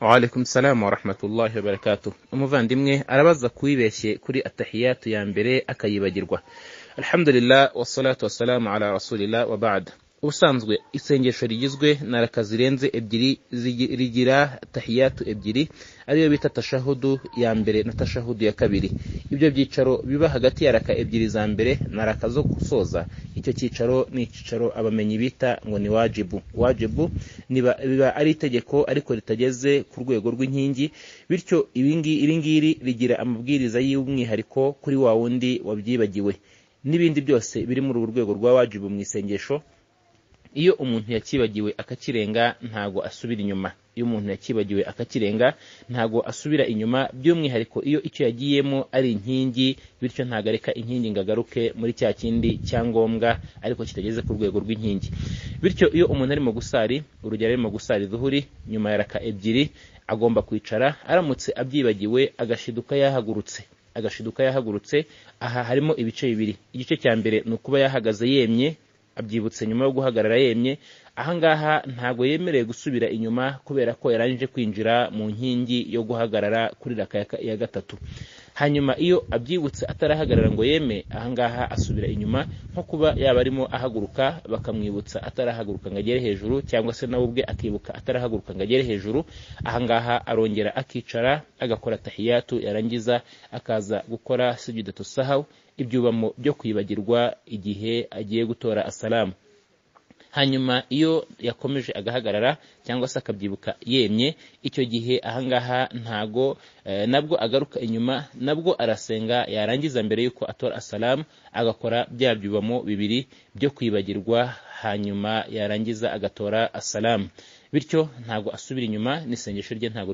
Wa alaikum salam wa rahmatullahi wa barakatuh. Umuvandimwe arabaza kuibeshye kuri atahiyatu ya mbere akayibagirwa. Alhamdulillah wassalatu wassalamu ala rasulillah wa ba'd. Ubusanzwe isengesho rigizwe na raka zirenze ebyiri rigira tahiyatu ebyiri ariyo bita tashahudu ya mbere na tashahudu ya kabiri. Ibyo byicaro biba hagati ya raka ebyiri za mbere na raka zo gusoza. Icyo cyicaro ni cyicaro abamenyi bita ngo ni wajibu. Wajibu biba ari itegeko ariko ritageze ku rwego rw'inkingi, bityo ibingiri rigira amabwiriza y'umwihariko kuri wa wundi wabyibagiwe. N'ibindi byose biri muri urwego rwa wajibu mu isengesho, iyo umuntu yakibagiwe akakirenga ntago asubira inyuma. Iyo umuntu yakibagiwe akakirenga ntago asubira inyuma, by'umwihariko iyo icyo yagiyemo ari inkingi, bityo ntagareka inkingi ngagaruke muri cya kindi cyangombwa ariko kitageze ku rwego rw'inkingi. Bityo iyo umuntu arimo gusari, urugero arimo gusari zuhuri nyuma ya raka ebyiri, agomba kwicara. Aramutse abyibagiwe agashiduka yahagurutse, aha harimo ibice bibiri. Igice cya mbere ni ukuba yahagaze yemye, abyibutse nyuma yo guhagarara yemye. Ahangaha ntago yemereye gusubira inyuma kubera ko yarangije kwinjira mu nkingi yo guhagarara kuri raka ya gatatu. Hanyuma iyo abyibutse atarahagarara ngo yeme, ahangaha asubira inyuma, nko kuba yaba arimo ahaguruka bakamwibutsa atarahaguruka ngo agere hejuru, cyangwa se nawe ubwe akibuka atarahaguruka ngo agere hejuru. Ahangaha arongera akicara agakora tahiyatu, yarangiza akaza gukora sujudatu sahaw, ibyubamo byo kwibagirwa igihe agiye gutora assalamu. Hanyuma iyo yakomeje agahagarara cyangwa se akabyibuka yemye, icyo gihe ahangaha ntago nabwo agaruka inyuma, nabwo arasenga, yarangiza mbere yuko atora assalamu agakora bya byubamo bibiri byo kwibagirwa, hanyuma yarangiza agatora assalamu. Bityo ntago asubira inyuma, n'isengesho rye ntago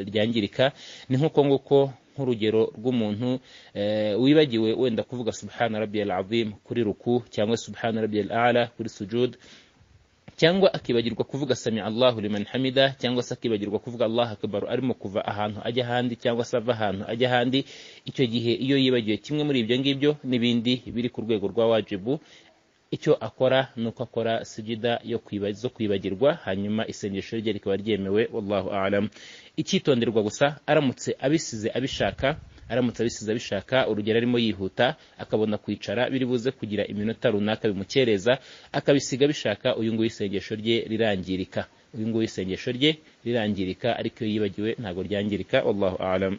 ryangirika. Ni nkuko nguko nk'urugero rw'umuntu wibagiwe wenda kuvuga subhana rabbiyal azim kuri ruku, cyangwa subhana rabbiyal a'la kuri sujud, cyangwa akibagirwa kuvuga sami Allahu liman hamida, cyangwa se akibagirwa kuvuga Allahu akbar arimo kuva ahantu ajya handi, cyangwa se ava ahantu ajya handi. Icyo gihe iyo yibagiwe kimwe muri ibyo ngibyo n'ibindi biri ku rwego rwa wajibu, icyo akora nuko akora sujida yo kwibagirwa, hanyuma isengesho rye rikaba ryemewe. Wallahu a'lam. Icyitonderwa gusa, aramutse abisize abishaka, urugero arimo yihuta akabona kwicara biri buze kugira iminota runaka bimukereza, akabisiga bishaka, uyu nguyu isengesho rye rirangirika. Ariko iyo yibagiwe ntago ryangirika. Wallahu a'lam.